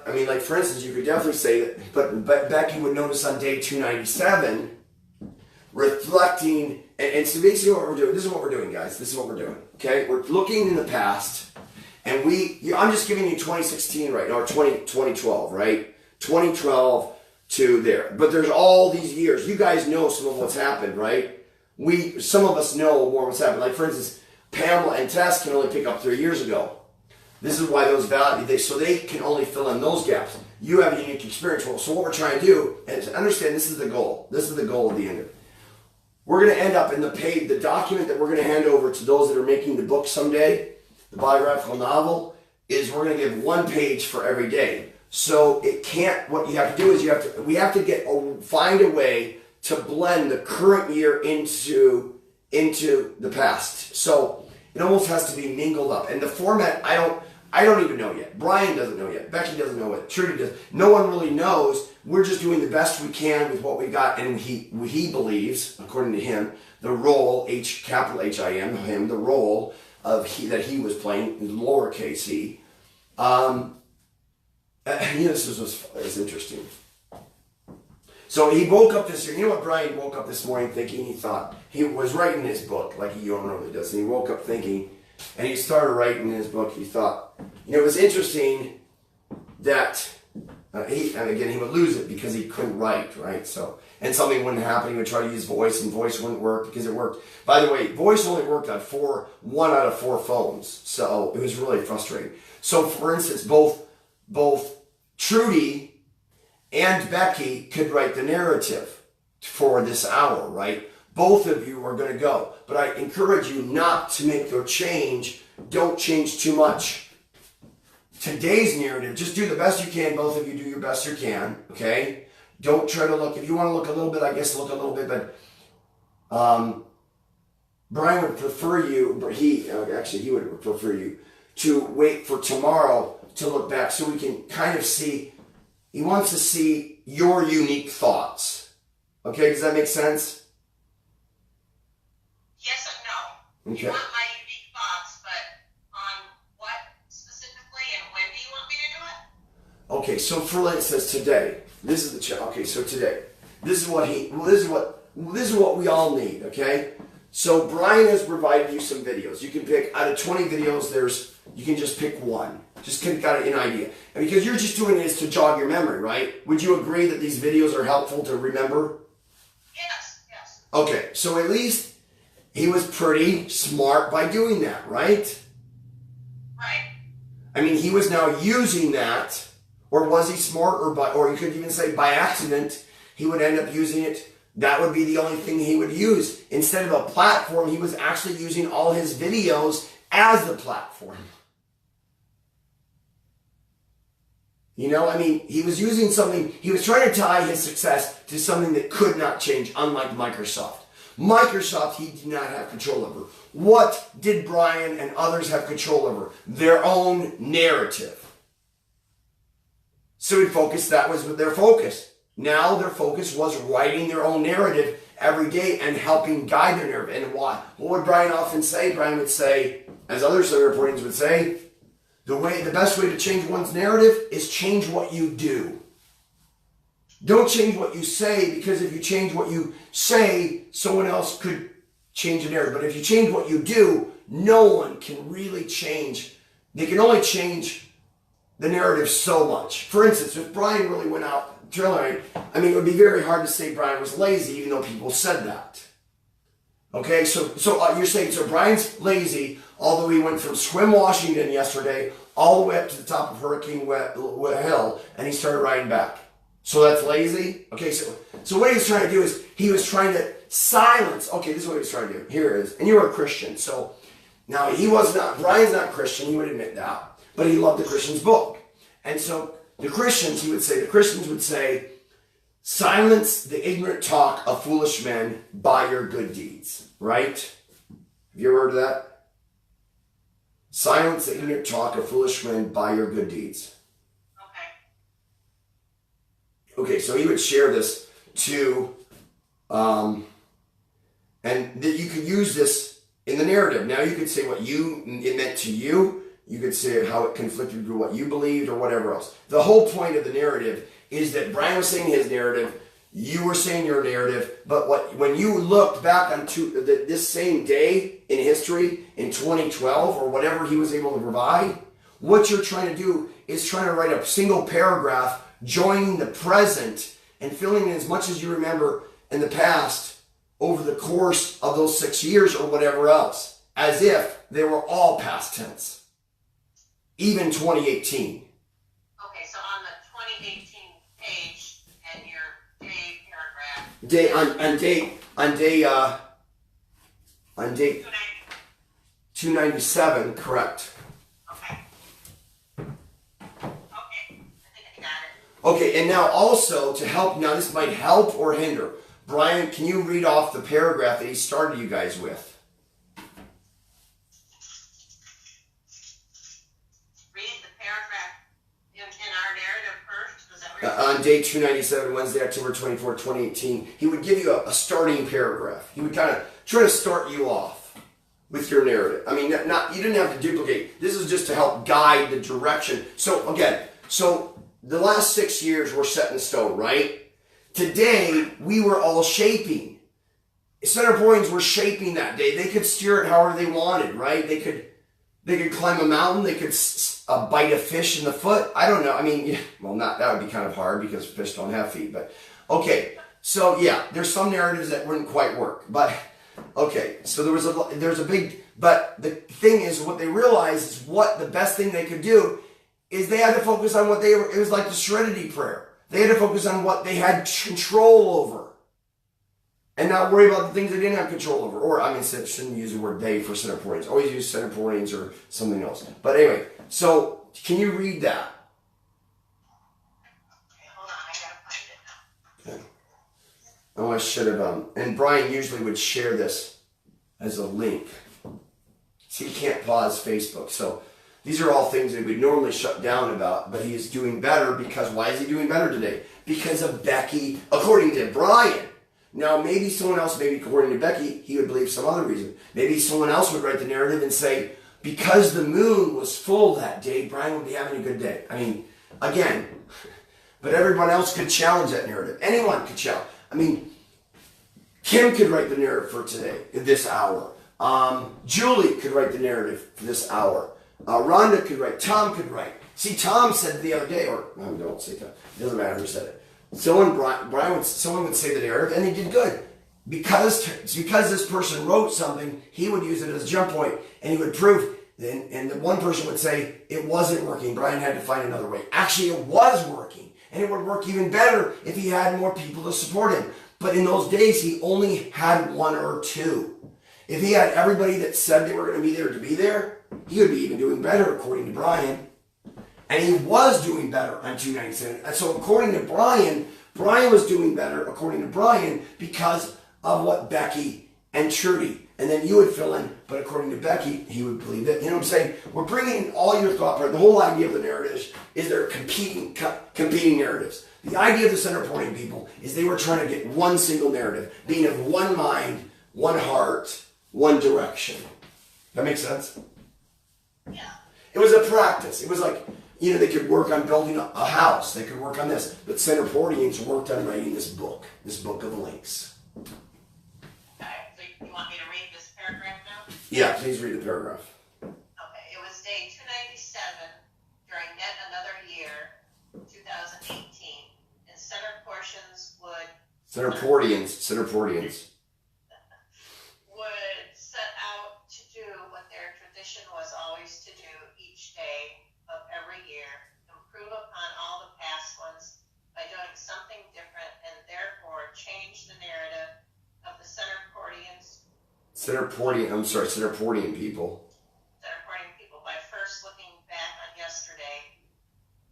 I mean, for instance, you could definitely say that, but Becky would notice on day 297, reflecting, and so basically what we're doing, this is what we're doing, guys, this is what we're doing, okay? We're looking in the past, and I'm just giving you 2016 right now, or 2012, right? 2012 to there. But there's all these years. You guys know some of what's happened, right? Some of us know more what's happened. Like, for instance, Pamela and Tess can only pick up 3 years ago. This is why those values, so they can only fill in those gaps. You have a unique experience. So what we're trying to do is understand this is the goal. This is the goal of the end. We're going to end up in the document that we're going to hand over to those that are making the book someday, the biographical novel, is we're going to give 1 page for every day. So it can't, what you have to do is we have to find a way to blend the current year into the past. So it almost has to be mingled up. And the format, I don't even know yet. Brian doesn't know yet. Becky doesn't know it. Trudy does. No one really knows. We're just doing the best we can with what we got. And he believes, according to him, the role, capital H-I-M, him, the role that he was playing, lowercase he. This was interesting. So he woke up this year. You know what Brian woke up this morning thinking? He thought, he was writing his book like he normally does. And he woke up thinking, and he started writing in his book, he thought, it was interesting that, he would lose it because he couldn't write, right? So, and something wouldn't happen. He would try to use voice, and voice wouldn't work because it worked. By the way, voice only worked on 1 out of 4 phones. So it was really frustrating. So for instance, both Trudy and Becky could write the narrative for this hour, right? Both of you are going to go. But I encourage you not to make your change. Don't change too much. Today's narrative, just do the best you can. Both of you do your best you can, okay? Don't try to look. If you want to look a little bit, I guess look a little bit. But Brian would prefer you, he would prefer you to wait for tomorrow to look back so we can kind of see. He wants to see your unique thoughts. Okay, does that make sense? Yes and no. Okay. You want my unique thoughts, but on what specifically and when do you want me to do it? okay, so for instance, today, this is the channel. Okay, so today, this is what we all need, okay? So Brian has provided you some videos. You can pick, out of 20 videos, you can just pick one. Just got an idea. And because you're just doing this to jog your memory, right? Would you agree that these videos are helpful to remember? Yes. Okay, so at least he was pretty smart by doing that, right? Right. I mean, he was now using that, or was he smart, or you could even say by accident, he would end up using it. That would be the only thing he would use. Instead of a platform, he was actually using all his videos as the platform. You know, I mean, he was using something, he was trying to tie his success to something that could not change, unlike Microsoft. Microsoft, he did not have control over. What did Brian and others have control over? Their own narrative. So that was their focus. Now their focus was writing their own narrative every day and helping guide their narrative. And why? What would Brian often say? Brian would say, as other reportings would say, the best way to change one's narrative is change what you do. Don't change what you say, because if you change what you say, someone else could change the narrative. But if you change what you do, no one can really change. They can only change the narrative so much. For instance, if Brian really went out drilling, I mean, it would be very hard to say Brian was lazy, even though people said that. Okay, so you're saying, so Brian's lazy, although he went from Swim, Washington yesterday all the way up to the top of Hurricane Hill, and he started riding back. So that's lazy? Okay, so what he was trying to do is, he was trying to silence, okay, this is what he was trying to do. Here it is. And you're a Christian, so now Brian's not Christian, he would admit that, but he loved the Christian's book. And so the Christians would say, silence the ignorant talk of foolish men by your good deeds, right? Have you ever heard of that? Silence the ignorant talk of foolish men by your good deeds. Okay, so he would share this to, and that you could use this in the narrative. Now you could say what it meant to you. You could say how it conflicted with what you believed or whatever else. The whole point of the narrative is that Brian was saying his narrative, you were saying your narrative, but when you looked back on this same day in history in 2012 or whatever he was able to provide, what you're trying to do is trying to write a single paragraph joining the present and filling in as much as you remember in the past over the course of those 6 years or whatever else, as if they were all past tense, even 2018. Okay, so on the 2018 page and your day paragraph. On day 297, correct. Okay, and now also to help, now this might help or hinder. Brian, can you read off the paragraph that he started you guys with? Read the paragraph in our narrative first? Is that what On day 297, Wednesday, October 24, 2018, he would give you a starting paragraph. He would kind of try to start you off with your narrative. I mean, you didn't have to duplicate. This is just to help guide the direction. So again, the last 6 years were set in stone, right? Today, we were all shaping. Center Points were shaping that day. They could steer it however they wanted, right? They could climb a mountain. They could bite a fish in the foot. I don't know. I mean, well, that would be kind of hard because fish don't have feet. But okay, so yeah, there's some narratives that wouldn't quite work. But okay, so there's a big. But the thing is, what they realized is what the best thing they could do is they had to focus on what it was like the Serenity Prayer. They had to focus on what they had control over. And not worry about the things they didn't have control over. Or, I mean, shouldn't use the word they for center points. Always use center points or something else. But anyway, so can you read that? Okay, hold on, I gotta find it now. Okay. Oh, I should have, and Brian usually would share this as a link. See, you can't pause Facebook, so these are all things that we'd normally shut down about, but he is doing better because, why is he doing better today? Because of Becky, according to Brian. Now, maybe someone else, maybe according to Becky, he would believe some other reason. Maybe someone else would write the narrative and say, because the moon was full that day, Brian would be having a good day. I mean, again, but everyone else could challenge that narrative. Anyone could challenge. I mean, Kim could write the narrative for today, this hour. Julie could write the narrative for this hour. Rhonda could write. Tom could write. See, Tom said the other day, or no, don't say Tom. It doesn't matter who said it. Someone would say the narrative, and he did good. Because this person wrote something, he would use it as a jump point, and he would prove. And the one person would say it wasn't working. Brian had to find another way. Actually, it was working, and it would work even better if he had more people to support him. But in those days, he only had one or two. If he had everybody that said they were going to be there, he would be even doing better, according to Brian. And he was doing better on 297. And so according to Brian was doing better, according to Brian, because of what Becky and Trudy. And then you would fill in, but according to Becky, he would believe that. You know what I'm saying? We're bringing all your thought part. The whole idea of the narrative is they're competing narratives. The idea of the center pointing people is they were trying to get one single narrative, being of one mind, one heart, one direction. That makes sense? Yeah. It was a practice. It was like, they could work on building a house. They could work on this. But center pointians worked on writing this book of links. You want me to read this paragraph now? Yeah, please read the paragraph. Okay, it was day 297 during yet another year, 2018, and center portions would... Center portians. would set out to do what their tradition was always to do each day of every year, improve upon all the past ones by doing something different, and therefore change the narrative of the center portians. Center portian people. Center portian people by first looking back on yesterday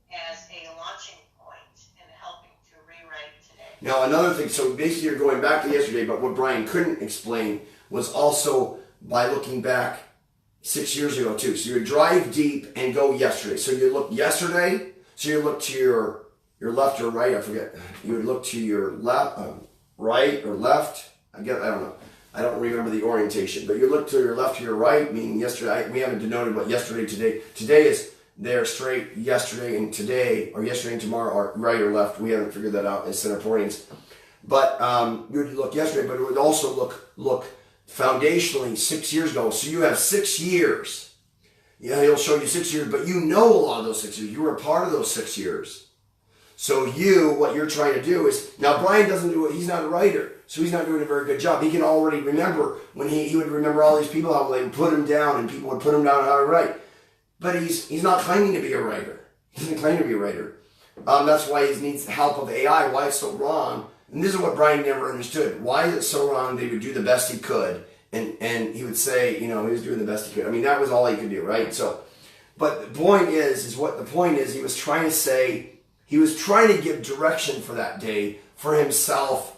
as a launching point and helping to rewrite today. Now another thing, so basically you're going back to yesterday, but what Brian couldn't explain was also by looking back 6 years ago too. So you would drive deep and go yesterday. So you look yesterday, so you look to your left or right, I forget. You would look to your left, right or left. I don't know. I don't remember the orientation, but you look to your left or your right, meaning yesterday. We haven't denoted what yesterday, today. Today is there straight, yesterday and today, or yesterday and tomorrow are right or left. We haven't figured that out as center pointians. But you would look yesterday, but it would also look foundationally 6 years ago. So you have 6 years. Yeah, he'll show you 6 years, but you know a lot of those 6 years. You were a part of those 6 years. So what you're trying to do is, now Brian doesn't do it, he's not a writer, so he's not doing a very good job. He can already remember when he would remember all these people, how they would put him down, and people would put him down how to write. But he's not claiming to be a writer. He doesn't claim to be a writer. That's why he needs the help of AI, why it's so wrong. And this is what Brian never understood. Why is it so wrong that he would do the best he could? And he would say, he was doing the best he could. I mean, that was all he could do, right? So, but the point is he was trying to say, he was trying to give direction for that day for himself,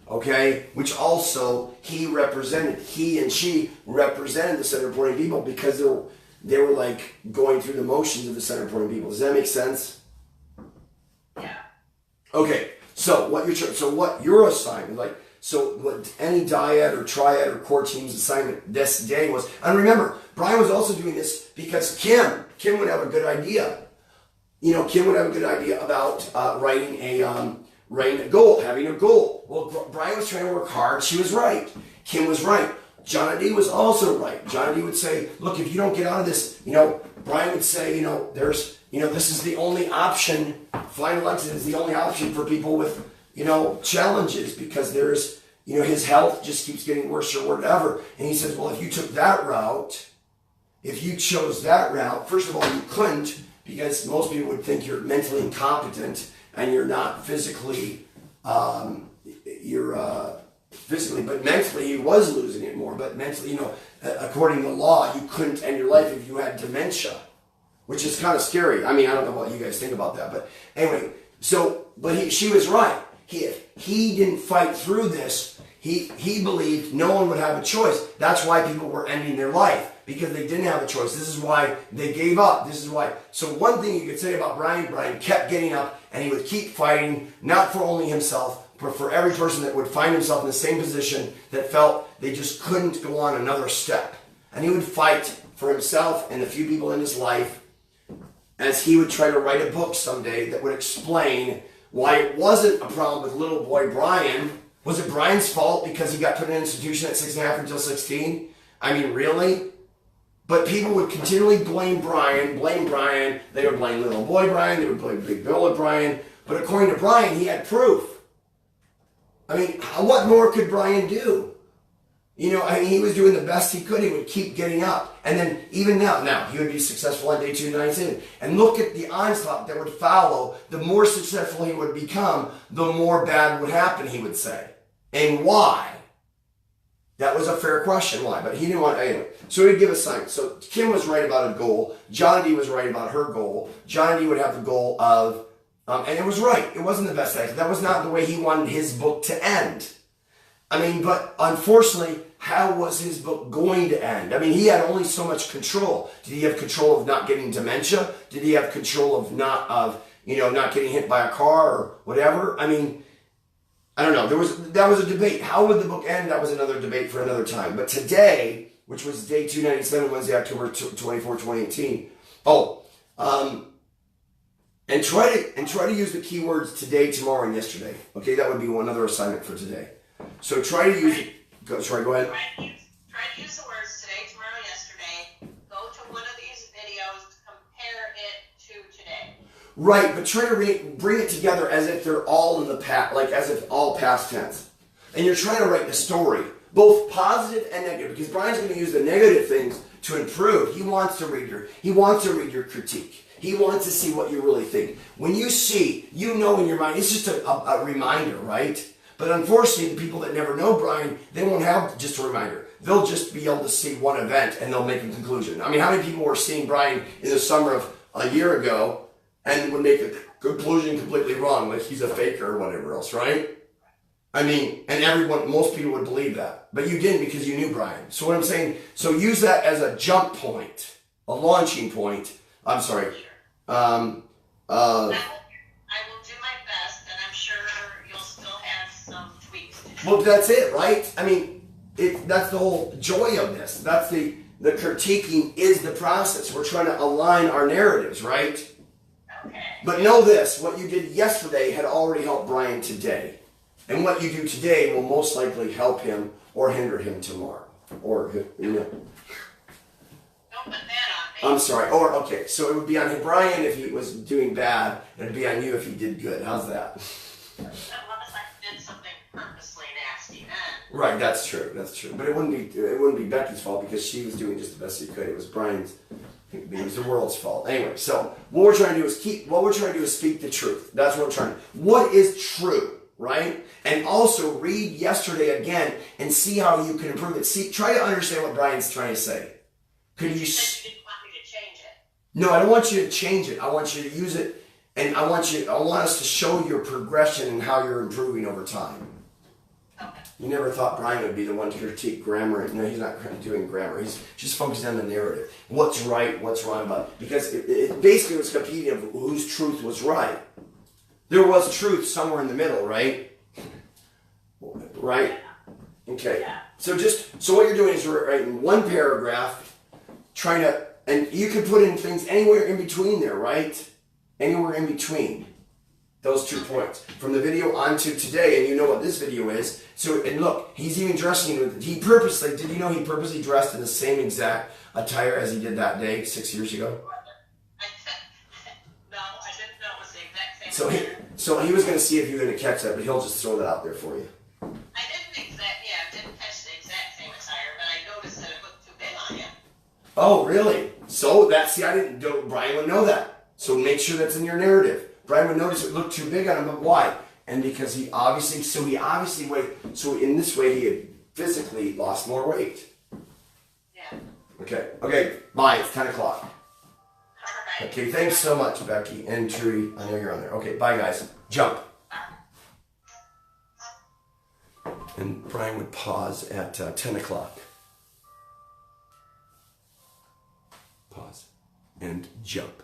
okay? Which also he and she represented the center pointing people because they were like going through the motions of the center pointing people. Does that make sense? Yeah. Okay, so what your assignment, what any dyad or triad or core team's assignment this day was, and remember, Brian was also doing this because Kim would have a good idea. Kim would have a good idea about writing a goal, having a goal. Well, Brian was trying to work hard. She was right. Kim was right. John D was also right. John D would say, look, if you don't get out of this, Brian would say, this is the only option. Final exit is the only option for people with, challenges because there's, his health just keeps getting worse or whatever. And he says, well, if you took that route, if you chose that route, first of all, you couldn't, because most people would think you're mentally incompetent and you're not physically, but mentally he was losing it more. But mentally, according to law, you couldn't end your life if you had dementia, which is kind of scary. I mean, I don't know what you guys think about that, but anyway, she was right. He didn't fight through this. He believed no one would have a choice. That's why people were ending their life, because they didn't have a choice. This is why they gave up. This is why. So one thing you could say about Brian kept getting up, and he would keep fighting, not for only himself, but for every person that would find himself in the same position that felt they just couldn't go on another step. And he would fight for himself and the few people in his life. as he would try to write a book someday that would explain why it wasn't a problem with little boy Brian. Was it Brian's fault because he got put in an institution at 6.5 until 16? I mean, really? But people would continually blame Brian. They would blame little boy Brian. They would blame big Bill Brian. But according to Brian, he had proof. I mean, what more could Brian do? You know, I mean, he was doing the best he could. He would keep getting up. And then even now he would be successful on day 297. And look at the onslaught that would follow. The more successful he would become, the more bad would happen, he would say. And why? That was a fair question, why? But he didn't want, anyway. So he'd give a sign. So Kim was right about a goal. John D was right about her goal. John D would have the goal of, and it was right. It wasn't the best exit. That was not the way he wanted his book to end. I mean, but unfortunately, how was his book going to end? I mean, he had only so much control. Did he have control of not getting dementia? Did he have control of not getting hit by a car or whatever? I mean, I don't know. That was a debate. How would the book end? That was another debate for another time. But today, which was day 297, Wednesday, October 24, 2018. And try to use the keywords today, tomorrow, and yesterday. Okay, that would be one other assignment for today. So try to use. Go ahead. Try to use the words today, tomorrow, yesterday. Go to one of these videos, compare it to today. Right, but try to bring it together as if they're all in the past, like as if all past tense. And you're trying to write the story, both positive and negative, because Brian's going to use the negative things to improve. He wants to read your critique. He wants to see what you really think. When you see, you know in your mind, it's just a reminder, right? But unfortunately, the people that never know Brian, they won't have just a reminder. They'll just be able to see one event and they'll make a conclusion. I mean, how many people were seeing Brian in the summer of a year ago and would make a conclusion completely wrong, like he's a faker or whatever else, right? I mean, and most people would believe that. But you didn't because you knew Brian. So what I'm saying, so use that as a jump point, a launching point. I'm sorry. I will do my best, and I'm sure you'll still have some tweaks to do. Well, that's it, right? I mean, that's the whole joy of this. That's the critiquing is the process. We're trying to align our narratives, right? Okay. But know this, what you did yesterday had already helped Brian today. And what you do today will most likely help him or hinder him tomorrow. Or, you know. Don't put that on me. I'm sorry. Okay, so it would be on Brian if he was doing bad, and it would be on you if he did good. How's that? Unless I did something purposely nasty then. Right, that's true. But it wouldn't be Becky's fault because she was doing just the best she could. It was Brian's. It was the world's fault. Anyway, so what we're trying to do is speak the truth. That's what we're trying to do. What is true, right? And also read yesterday again and see how you can improve it. Try to understand what Brian's trying to say. Could you? You said you didn't want me to change it. No, I don't want you to change it. I want you to use it, and I want us to show your progression and how you're improving over time. Okay. You never thought Brian would be the one to critique grammar. No, he's not doing grammar. He's just focusing on the narrative. What's right, what's wrong about it. Because it basically was competing of whose truth was right. There was truth somewhere in the middle, right? Right? Okay. Yeah. So what you're doing is you're writing one paragraph, and you can put in things anywhere in between there, right? Anywhere in between those 2 points. From the video onto today, and you know what this video is. So, and look, he's even dressing did you know he purposely dressed in the same exact attire as he did that day 6 years ago? No, I didn't know it was the exact same. So he was going to see if you were going to catch that, but he'll just throw that out there for you. I didn't catch the exact same attire, but I noticed that it looked too big on you. Oh, really? So I didn't know, Brian would know that. So make sure that's in your narrative. Brian would notice it looked too big on him, but why? And because he obviously weighed, so in this way he had physically lost more weight. Yeah. Okay, bye, it's 10 o'clock. All right. Okay, thanks so much, Becky and Trudy. I know you're on there. Okay, bye guys. Jump. And Brian would pause at 10 o'clock. Pause. And jump.